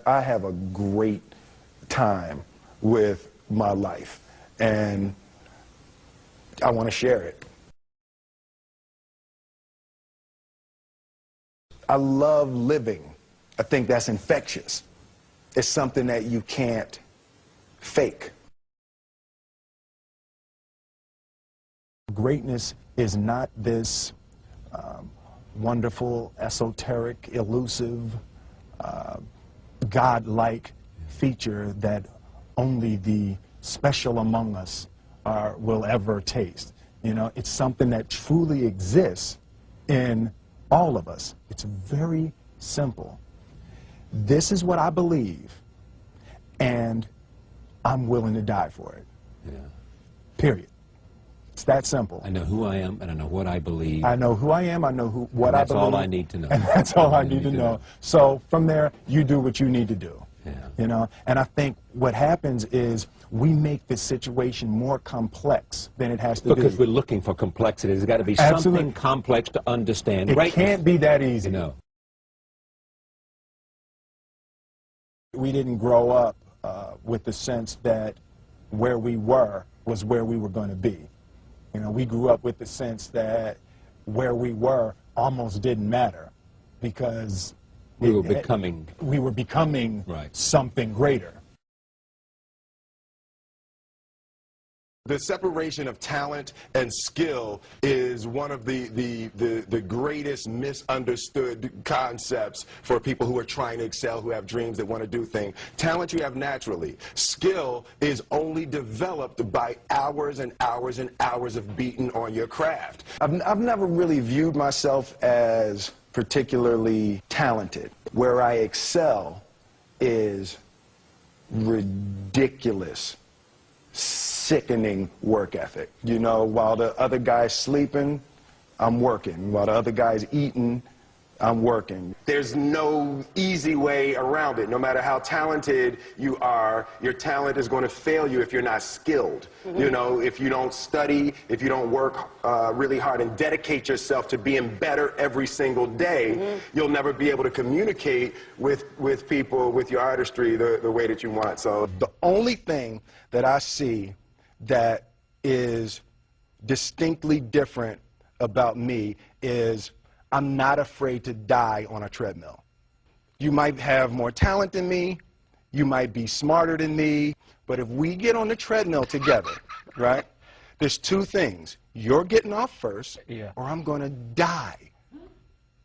I have a great time with my life, and I want to share it. I love living. I think that's infectious. It's something that you can't fake. Greatness is not this wonderful, esoteric, elusive, God-like feature that only the special among us will ever taste. You know, it's something that truly exists in all of us. It's very simple. This is what I believe, and I'm willing to die for it. Yeah. Period. It's that simple. I know who I am, and I know what I believe. I know who I am, I know what I believe. That's all I need to know. And that's all I need to know. So from there, you do what you need to do. Yeah. You know, and I think what happens is we make this situation more complex than it has to be. Because we're looking for complexity. There's got to be something complex to understand. It can't be that easy. You know. We didn't grow up with the sense that where we were was where we were going to be. You know, we grew up with the sense that where we were almost didn't matter because we were becoming right. Something greater. The separation of talent and skill is one of the greatest misunderstood concepts for people who are trying to excel, who have dreams, that want to do things. Talent you have naturally. Skill is only developed by hours and hours and hours of beating on your craft. I've never really viewed myself as particularly talented. Where I excel is ridiculous, sickening work ethic. You know, while the other guy's sleeping, I'm working. While the other guy's eating, I'm working. There's no easy way around it. No matter how talented you are, your talent is going to fail you if you're not skilled. Mm-hmm. You know, if you don't study, if you don't work really hard and dedicate yourself to being better every single day, mm-hmm. you'll never be able to communicate with people, with your artistry, the way that you want. So the only thing that I see that is distinctly different about me is I'm not afraid to die on a treadmill. You might have more talent than me, you might be smarter than me, but if we get on the treadmill together, right, there's two things. You're getting off first, or I'm going to die.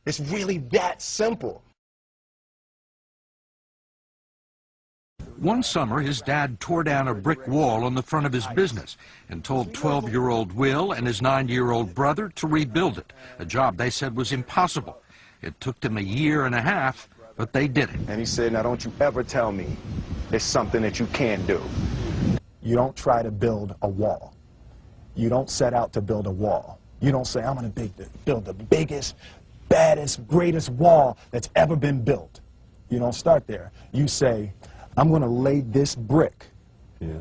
It's really that simple. One summer, his dad tore down a brick wall on the front of his business and told 12-year-old Will and his 9-year-old brother to rebuild it, a job they said was impossible. It took them a year and a half, but they did it. And he said, now don't you ever tell me it's something that you can't do. You don't try to build a wall. You don't set out to build a wall. You don't say, I'm going to build the biggest, baddest, greatest wall that's ever been built. You don't start there. You say, I'm going to lay this brick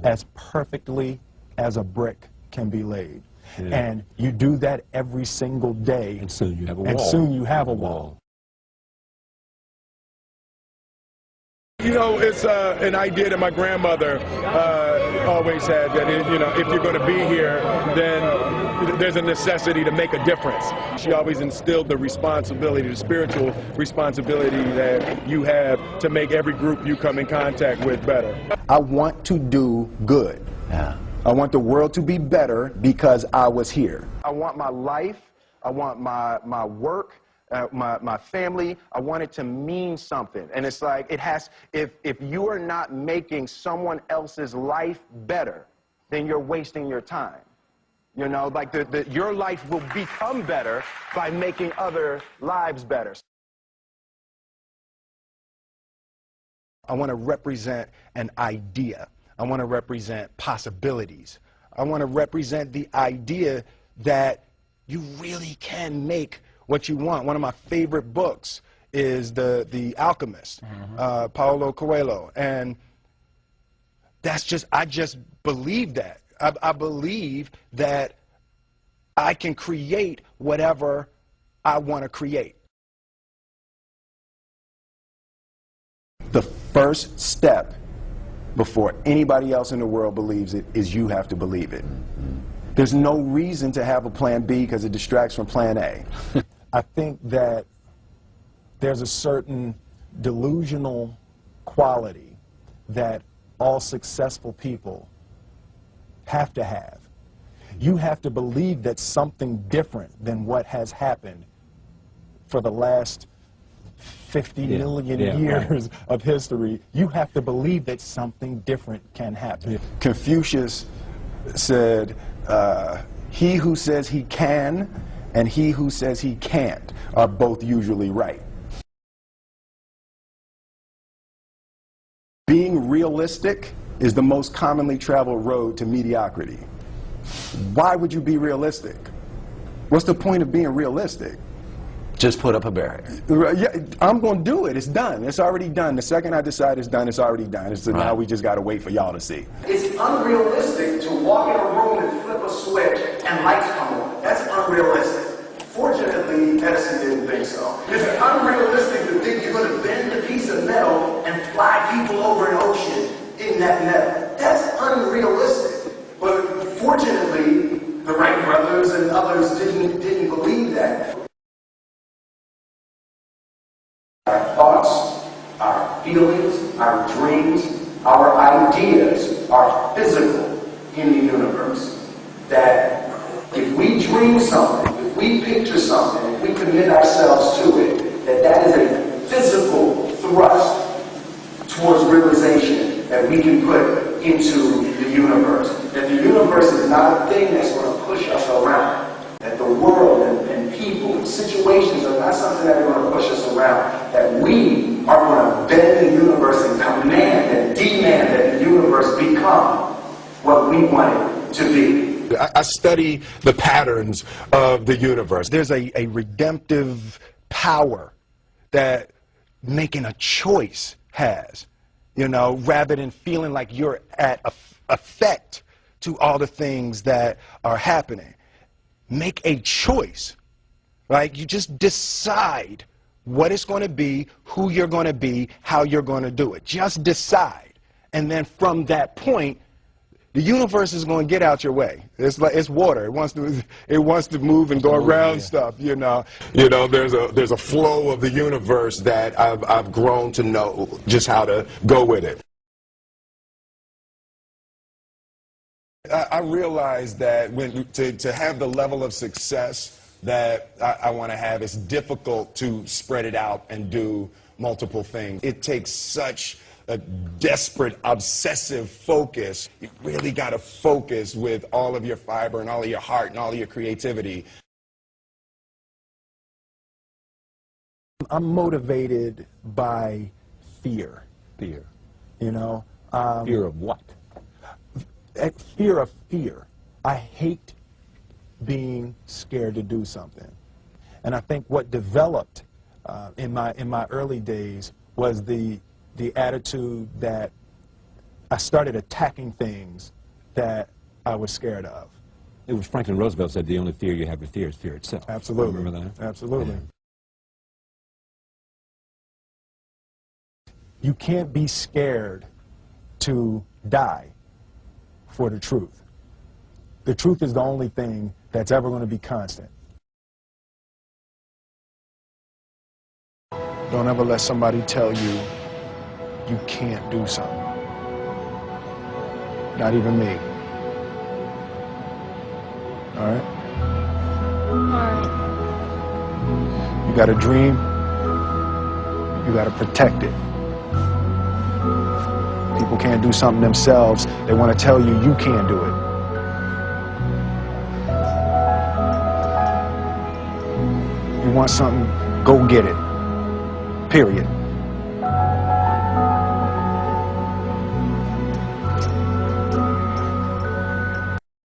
as perfectly as a brick can be laid. And you do that every single day. And soon you have a wall. And soon you have a wall. You know, it's an idea that my grandmother always had, that if you're going to be here, then there's a necessity to make a difference. She always instilled the responsibility, the spiritual responsibility that you have to make every group you come in contact with better. I want to do good. I want the world to be better because I was here. I want my life, I want my work, my family, I want it to mean something. And it's like, it has, if you are not making someone else's life better, then you're wasting your time. You know, like your life will become better by making other lives better. I want to represent an idea. I want to represent possibilities. I want to represent the idea that you really can make what you want. One of my favorite books is The Alchemist, Paulo Coelho, and I just believe that. I believe that I can create whatever I want to create. The first step before anybody else in the world believes it is you have to believe it. There's no reason to have a plan B because it distracts from plan A. I think that there's a certain delusional quality that all successful people have to have. You have to believe that something different than what has happened for the last 50 million years of history. You have to believe that something different can happen. Confucius said, he who says he can and he who says he can't are both usually right. Being realistic is the most commonly traveled road to mediocrity. Why would you be realistic? What's the point of being realistic? Just put up a barrier. Yeah, I'm going to do it. It's done. It's already done. The second I decide it's done, it's already done. So now we just got to wait for y'all to see. It's unrealistic to walk in a room and flip a switch and lights come on. That's unrealistic. Fortunately, Edison didn't think so. It's unrealistic to think you're going to bend a piece of metal and fly people over an ocean in that metal. That's unrealistic. But fortunately, the Wright brothers and others didn't believe that. Our thoughts, our feelings, our dreams, our ideas are physical in the universe. That if we dream something, if we picture something, if we commit ourselves to it, that is a physical thrust towards realization that we can put into the universe. That the universe is not a thing that's going to push us around. That the world and people and situations are not something that are going to push us around. That we are going to bend the universe and command and demand that the universe become what we want it to be. I study the patterns of the universe. There's a redemptive power that making a choice has, you know, rather than feeling like you're at effect to all the things that are happening. Make a choice. Like, you just decide what it's going to be, who you're going to be, how you're going to do it. Just decide. And then from that point, the universe is going to get out your way. It's like it's water. It wants to move and go around stuff. You know, there's a flow of the universe that I've grown to know just how to go with it. I realize that to have the level of success that I want to have, it's difficult to spread it out and do multiple things. It takes such a desperate, obsessive focus. You really got to focus with all of your fiber and all of your heart and all of your creativity. I'm motivated by fear. Fear. You know? Fear of what? Fear of fear. I hate being scared to do something. And I think what developed in my early days was the attitude that I started attacking things that I was scared of. It was Franklin Roosevelt said the only fear you have to fear is fear itself. Absolutely. Remember that? Absolutely. Yeah. You can't be scared to die for the truth. The truth is the only thing that's ever going to be constant. Don't ever let somebody tell you you can't do something. Not even me. All right? You got a dream, you got to protect it. People can't do something themselves. They want to tell you you can't do it. You want something, go get it. Period.